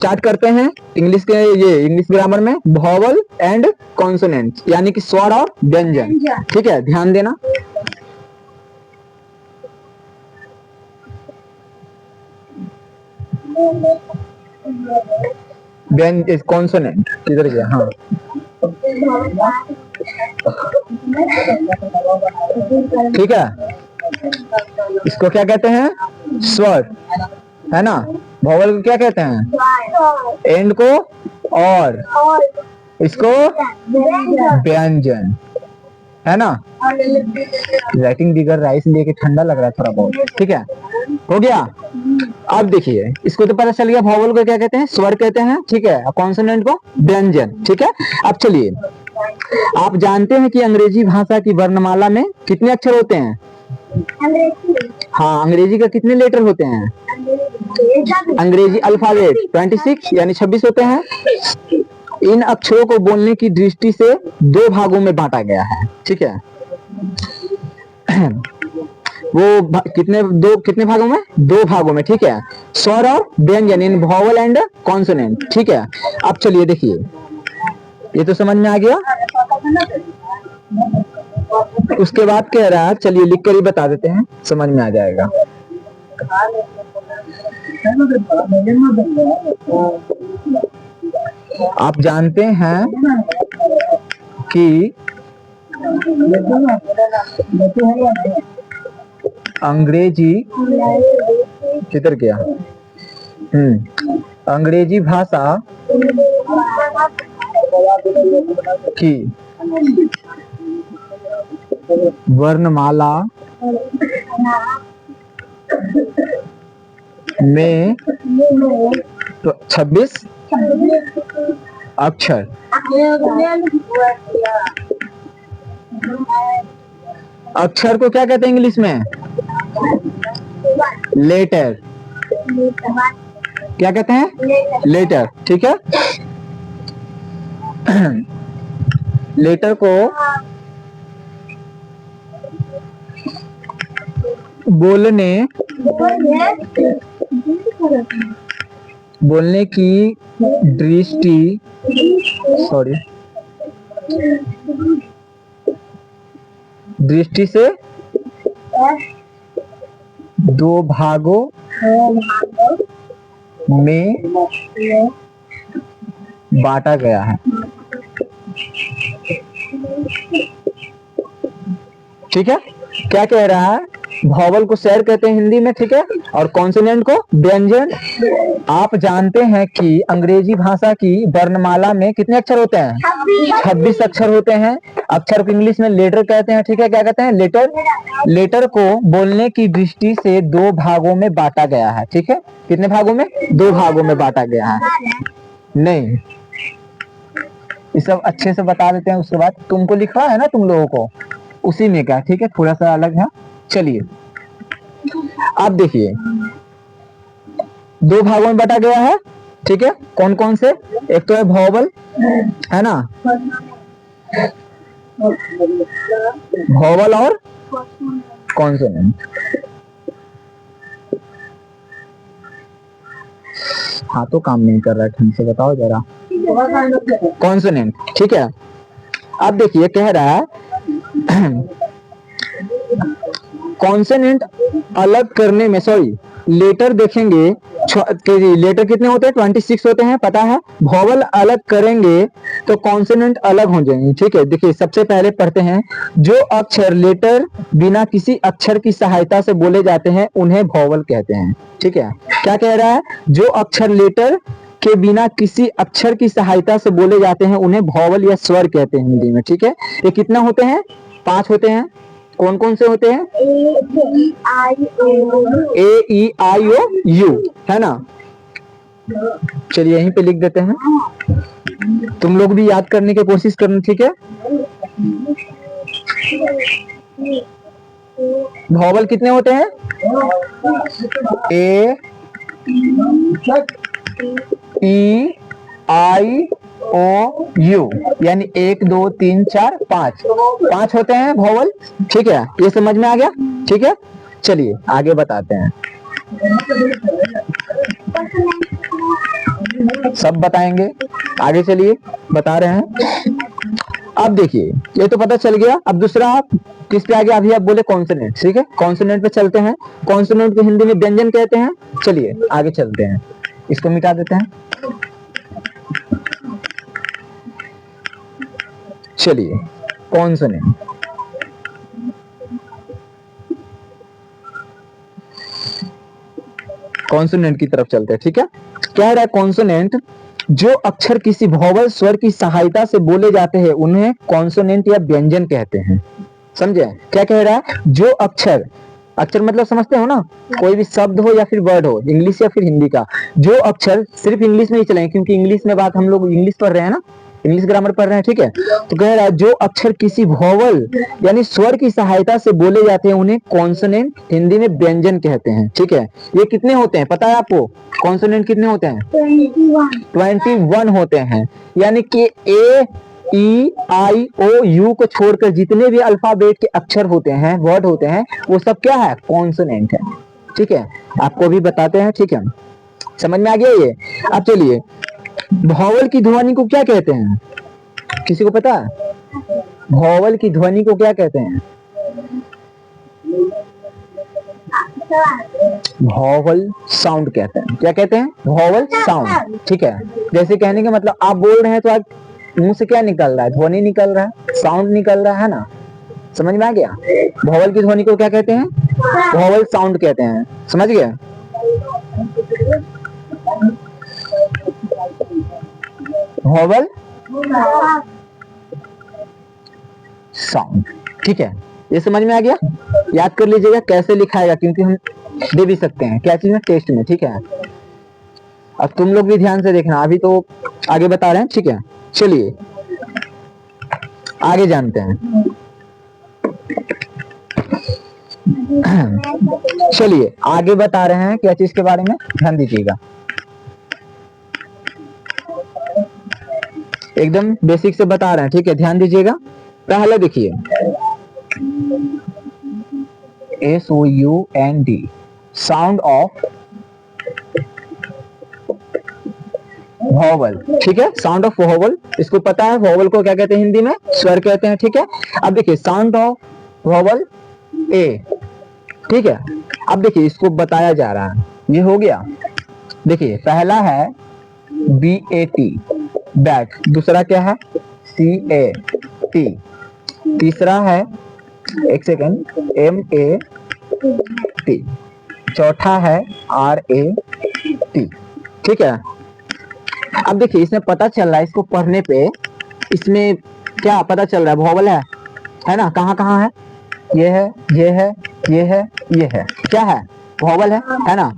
Start करते हैं English के ये इंग्लिश ग्रामर में वॉवल एंड कॉन्सोनेंट यानी कि स्वर और व्यंजन। ठीक है, ध्यान देना। कॉन्सोनेंट किधर गया? हाँ, ठीक है, इसको क्या कहते हैं? स्वर, है ना। वॉवल को क्या कहते हैं? एंड को, और इसको व्यंजन, है ना। राइटिंग दिगर राइस लेके ठंडा लग रहा है थोड़ा बहुत। ठीक है, हो गया। अब देखिए, इसको तो पता चल गया वॉवल को क्या कहते हैं? स्वर कहते हैं। ठीक है, कॉन्सोनेंट को व्यंजन। ठीक है, अब चलिए, आप जानते हैं कि अंग्रेजी भाषा की वर्णमाला में कितने अक्षर होते हैं? हाँ, अंग्रेजी का कितने लेटर होते हैं? अंग्रेजी अल्फाबेट 26 यानी 26 होते हैं। इन अक्षरों को बोलने की दृष्टि से दो भागों में बांटा गया है। ठीक है, वो कितने भागों में? दो भागों में। ठीक है, स्वर और व्यंजन, इन वॉवल एंड कॉन्सोनेंट। ठीक है, अब चलिए देखिए, ये तो समझ में आ गया। उसके बाद कह रहा है, चलिए लिख कर ही बता देते हैं, समझ में आ जाएगा। आप जानते हैं कि अंग्रेजी किधर गया? अंग्रेजी भाषा की वर्णमाला में तो 26 अक्षर। अक्षर को क्या कहते हैं इंग्लिश में? लेटर। क्या कहते हैं? लेटर। ठीक है, लेटर को बोलने की दृष्टि से दो भागों में बांटा गया है। ठीक है, क्या कह रहा है? वॉवल को स्वर कहते हैं हिंदी में। ठीक है, और कॉन्सोनेंट को व्यंजन। आप जानते हैं कि अंग्रेजी भाषा की वर्णमाला में कितने अक्षर होते हैं? 26 अक्षर होते हैं। अक्षर को इंग्लिश में लेटर कहते हैं। ठीक है, क्या कहते हैं? लेटर। लेटर को बोलने की दृष्टि से दो भागों में बांटा गया है। ठीक है, कितने भागों में? दो भागों में बांटा गया है। नहीं, ये सब अच्छे से बता देते हैं। उसके बाद तुमको लिखा है ना, तुम लोगों को उसी में क्या। ठीक है, थोड़ा सा अलग है। चलिए, आप देखिए, दो भागों में बांटा गया है। ठीक है, कौन कौन से? एक तो है वॉवल, है ना, वॉवल और कॉन्सोनेंट। हाँ, तो काम नहीं कर रहा है, ढंग से बताओ जरा। कॉन्सोनेंट। ठीक है, अब देखिए, कह रहा है कॉन्सोनेंट अलग करने में, सॉरी, लेटर देखेंगे, लेटर कितने होते हैं? 26 होते हैं, पता है। वॉवल अलग करेंगे तो कॉन्सोनेंट अलग हो जाएंगे। ठीक है, देखिए, सबसे पहले पढ़ते हैं, जो अक्षर लेटर बिना किसी अक्षर की सहायता से बोले जाते हैं उन्हें वॉवल कहते हैं। ठीक है, क्या कह रहा है? जो अक्षर लेटर के बिना किसी अक्षर की सहायता से बोले जाते हैं उन्हें वॉवल या स्वर कहते हैं हिंदी में। ठीक है, ये कितना होते हैं? 5 होते हैं। कौन कौन से होते हैं? ए ई आई ओ यू, है ना। चलिए, यहीं पे लिख देते हैं, तुम लोग भी याद करने की कोशिश करना। ठीक है, वॉवल कितने होते हैं? ए ई आई ओ यू, यानी 1 2 3 4 5 होते हैं वॉवल। ठीक है, ये समझ में आ गया। ठीक है, चलिए आगे बताते हैं। सब बताएंगे। आगे चलिए बता रहे हैं। अब देखिए ये तो पता चल गया। अब दूसरा आप किस पे आ गया? अभी आप बोले कॉन्सोनेंट, ठीक है कॉन्सोनेंट पे चलते हैं। कॉन्सोनेंट को हिंदी में व्यंजन कहते हैं। चलिए आगे चलते हैं, इसको मिटा देते हैं। चलिए कॉन्सोनेंट, कॉन्सोनेंट की तरफ चलते हैं, ठीक है। कह रहा है कॉन्सोनेंट जो अक्षर किसी वोवल स्वर की सहायता से बोले जाते हैं उन्हें कॉन्सोनेंट या व्यंजन कहते हैं। समझे क्या कह रहा है? जो अक्षर, अक्षर मतलब समझते हो ना, कोई भी शब्द हो या फिर वर्ड हो, इंग्लिश या फिर हिंदी का, जो अक्षर, सिर्फ इंग्लिश में ही चलेंगे क्योंकि इंग्लिश में बात, हम लोग इंग्लिश पढ़ रहे हैं ना, इंग्लिश ग्रामर पढ़ रहे हैं, ठीक है। तो कह रहा है जो अक्षर किसी वोवल यानी स्वर की सहायता से बोले जाते हैं उन्हें कॉन्सोनेंट, हिंदी में व्यंजन कहते हैं, ठीक है। ये कितने होते हैं पता है आपको? कॉन्सोनेंट कितने होते हैं? 21 होते हैं। यानी कि ए, ई, आई, ओ, यू को छोड़कर जितने भी अल्फाबेट के अक्षर होते हैं, वर्ड होते हैं, वो सब क्या है? कॉन्सोनेंट है, ठीक है। आपको भी बताते हैं, ठीक है। समझ में आ गया ये? अब चलिए वोवल की ध्वनि को क्या कहते हैं? किसी को पता है वोवल की ध्वनि को क्या कहते हैं? वोवल साउंड कहते हैं। क्या कहते हैं? वोवल साउंड, ठीक है। जैसे कहने का मतलब आप बोल रहे हैं तो आप मुंह से क्या निकल रहा है? ध्वनि निकल रहा है, साउंड निकल रहा है ना। समझ में आ गया? वोवल की ध्वनि को क्या कहते हैं? वोवल साउंड कहते हैं। समझ गए? वोवल साउंड, ठीक है। ये समझ में आ गया? याद कर लीजिएगा कैसे लिखाएगा, क्योंकि हम दे भी सकते हैं क्या चीज में? टेस्ट में, ठीक है। अब तुम लोग भी ध्यान से देखना, अभी तो आगे बता रहे हैं, ठीक है। चलिए आगे जानते हैं। चलिए आगे बता रहे हैं क्या चीज के बारे में, ध्यान दीजिएगा। एकदम बेसिक से बता रहे हैं, ठीक है, ध्यान दीजिएगा। पहले देखिए SOUND, साउंड ऑफ वोवल, ठीक है। साउंड ऑफ वोवल, इसको पता है वोवल को क्या कहते हैं? हिंदी में स्वर कहते हैं, ठीक है। अब देखिए साउंड ऑफ वोवल ए, ठीक है। अब देखिए इसको बताया जा रहा है, ये हो गया। देखिए पहला है BAT बैट, दूसरा क्या है? CAT, तीसरा है, एक सेकेंड, MAT, चौथा है RAT, ठीक है। अब देखिए इसमें पता चल रहा है, इसको पढ़ने पे इसमें क्या पता चल रहा है? वोवल है ना, कहाँ कहाँ है? ये है, ये है, ये है, ये है, क्या है? वोवल है ना।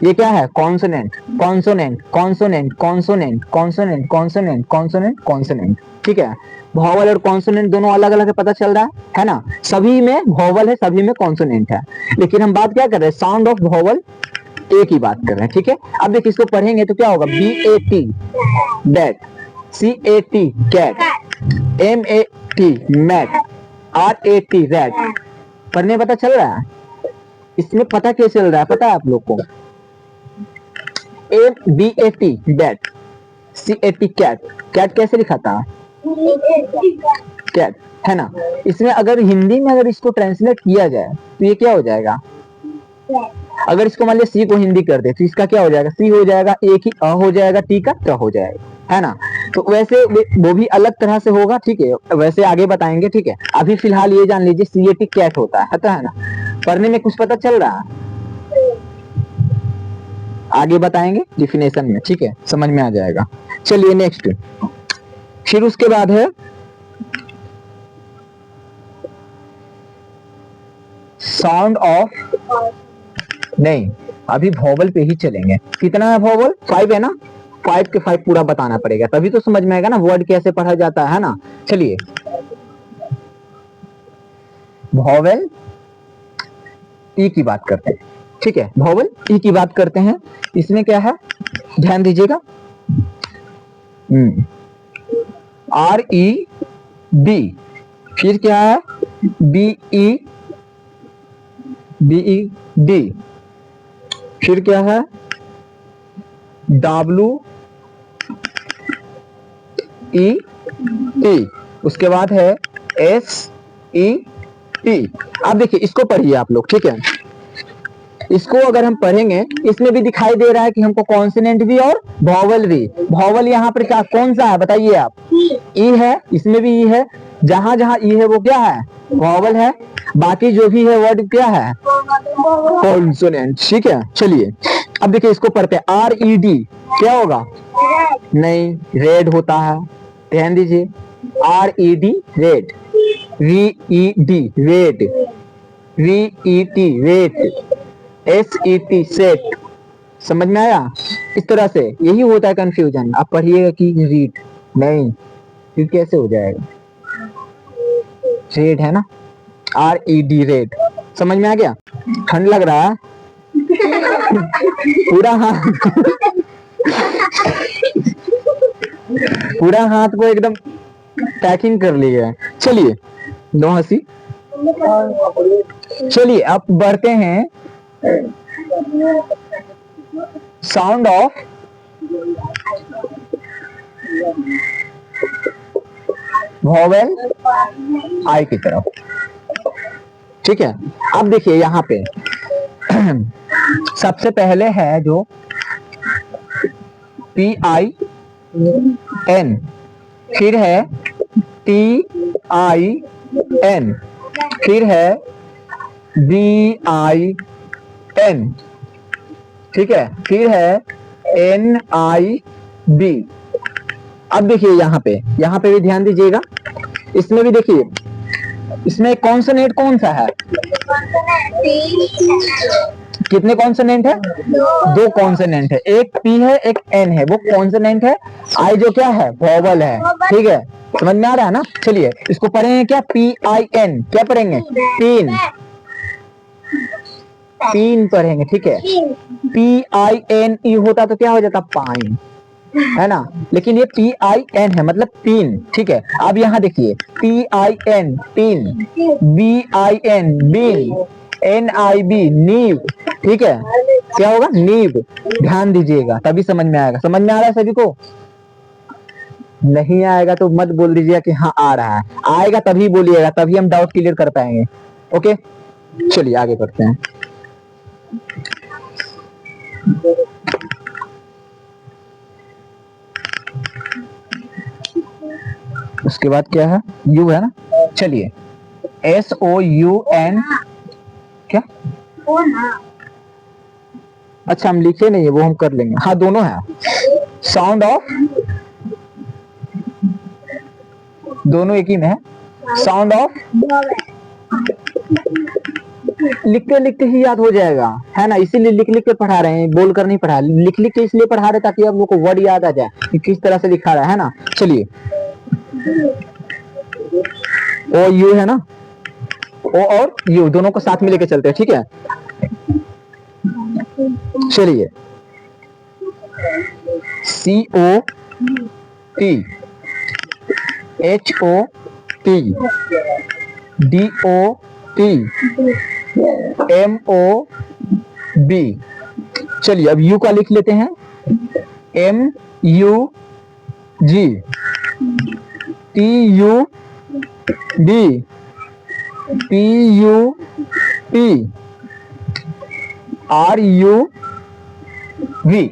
ये क्या है? Consonant, consonant, consonant, consonant, consonant, consonant, consonant, consonant, ठीक है। वोवल और कॉन्सोनेंट दोनों अलग अलग पता चल रहा है ना। सभी में वोवल है, सभी में कॉन्सोनेंट है, लेकिन हम बात क्या कर रहे हैं? साउंड ऑफ वोवल ए की बात कर रहे हैं, ठीक है। अब देखिए इसको पढ़ेंगे तो क्या होगा? BAT bat, CAT cat, MAT mat, RAT rat. पढ़ने पता चल रहा है? इसमें पता क्या चल रहा है पता है आप लोग को? BAT bat, CAT cat, cat कैसे लिखा था? कैट, है ना। इसमें अगर हिंदी में अगर इसको ट्रांसलेट किया जाए तो ये क्या हो जाएगा? अगर इसको मान लिया सी को हिंदी कर दे तो इसका क्या हो जाएगा? सी हो जाएगा, एक ही अ हो जाएगा, टी का ट हो जाएगा, है ना। तो वैसे वो भी अलग तरह से होगा, ठीक है, वैसे आगे बताएंगे, ठीक है। अभी फिलहाल ये जान लीजिए CAT कैट होता है, तो है ना। पढ़ने में कुछ पता चल रहा है? आगे बताएंगे डिफिनेशन में, ठीक है, समझ में आ जाएगा। चलिए नेक्स्ट, फिर उसके बाद है साउंड ऑफ, नहीं अभी वोवल पे ही चलेंगे। कितना है वोवल? 5 है ना, 5 के 5 पूरा बताना पड़ेगा, तभी तो समझ में आएगा ना वर्ड कैसे पढ़ा जाता है ना। चलिए वोवल ई की बात करते हैं, ठीक है। वोवल ई की बात करते हैं। इसमें क्या है ध्यान दीजिएगा, RED, फिर क्या है? BED, फिर क्या है? WOWL, ई टी, उसके बाद है एस ई टी। अब देखिए इसको पढ़िए आप लोग, ठीक है। इसको अगर हम पढ़ेंगे, इसमें भी दिखाई दे रहा है कि हमको कॉन्सोनेंट भी और वॉवल भी। वॉवल यहाँ पर क्या कौन सा है बताइए आप? ई है, इसमें भी ई है। जहां जहां ई है वो क्या है? वॉवल है। बाकी जो भी है वर्ड क्या है? कॉन्सोनेंट, ठीक है। चलिए अब देखिए इसको पढ़ते हैं। आर ई डी क्या होगा? नहीं, रेड होता है, ध्यान दीजिए। R E D red, V E D wet, V E T vet, S E T set. समझ में आया? इस तरह से यही होता है कंफ्यूजन। आप पढ़िएगा कि रीड, नहीं फिर कैसे हो जाएगा? रेड है ना, आर ई डी रेड। समझ में आ गया? ठंड लग रहा है पूरा हाथ पूरा हाथ को एकदम पैकिंग कर लिया है। चलिए नो हंसी। चलिए अब बढ़ते हैं साउंड ऑफ वॉवेल आई की तरफ, ठीक है। अब देखिए यहाँ पे सबसे पहले है जो पी आई एन, फिर है टी आई एन, फिर है बी आई एन, ठीक है, फिर है एन आई बी। अब देखिए यहाँ पे भी ध्यान दीजिएगा। इसमें भी देखिए, इसमें कॉन्सोनेंट कौन सा है? कितने कॉन्सोनेंट है? दो कॉन्सोनेंट है, एक पी है एक एन है, वो कॉन्सोनेंट है। आई जो क्या है? वॉवल है, ठीक है। समझ में आ रहा है ना? चलिए इसको पढ़ेंगे क्या? पी आई एन क्या पढ़ेंगे? तीन पढ़ेंगे, ठीक है। पी आई एन ई होता तो क्या हो जाता? पाइन, है ना। लेकिन ये पी आई एन है मतलब तीन, ठीक है। अब यहाँ देखिए P I N pin, B I N bin, N I B nib, ठीक है। क्या होगा? नीव। ध्यान दीजिएगा तभी समझ में आएगा। समझ में आ रहा है सभी को? नहीं आएगा तो मत बोल दीजिएगा कि हाँ आ रहा है, आएगा तभी बोलिएगा, तभी हम डाउट क्लियर कर पाएंगे। ओके चलिए आगे बढ़ते हैं। उसके बाद क्या है? यू है ना। चलिए एस ओ यू एन क्या? अच्छा हम लिखे नहीं है, वो हम कर लेंगे। हाँ दोनों है। साउंड ऑफ, दोनों एक ही में है। साउंड ऑफ लिखते लिखते ही याद हो जाएगा, है ना। इसीलिए लिख लिख के पढ़ा रहे हैं, बोल कर नहीं पढ़ा। लिख लिख के इसलिए पढ़ा रहे ताकि आप लोग को वर्ड याद आ जाए कि किस तरह से लिखा रहा है ना। चलिए ओ यू है ना, ओ और यू दोनों को साथ में लेके चलते हैं, ठीक है। चलिए C O T, H O T, D O T, M O B. चलिए अब यू का लिख लेते हैं। M U G, T U D, P U P, R U V.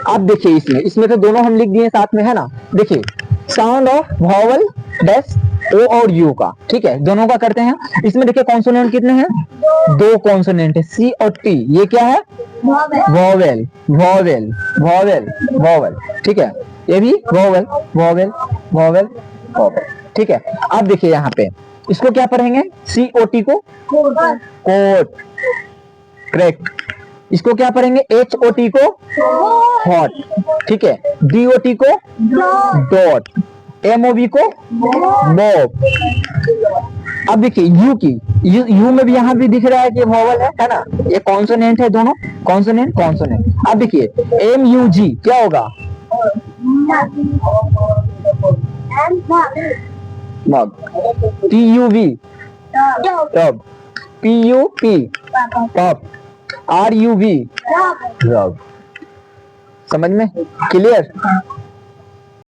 अब देखिए इसमें तो दोनों हम लिख दिए साथ में, है ना। देखिए sound of vowel dash O और यू का, ठीक है, दोनों का करते हैं। इसमें देखिए कॉन्सोनेंट कितने हैं? दो कॉन्सोनेंट है, सी और टी। ये क्या है? वॉवेल वॉवेल वॉवेल वॉवेल, ठीक है। ये भी वॉवेल वॉवेल वॉवेल वॉवेल, ठीक है। अब देखिए यहाँ पे इसको क्या पढ़ेंगे? सी ओ टी को कोट, करेक्ट। इसको क्या पढ़ेंगे? एच ओ टी को हॉट, ठीक है। डी ओ टी को डॉट, एम ओ बी को मोब। अब देखिए यू की, यू में भी यहाँ भी दिख रहा है कि वॉवल है ना। ये कॉन्सोनेंट है, दोनों कॉन्सोनेंट कॉन्सोनेंट। अब देखिए एम यू जी क्या होगा? Mug. T U V tub, P U P pup, R U V rub. समझ में? क्लियर?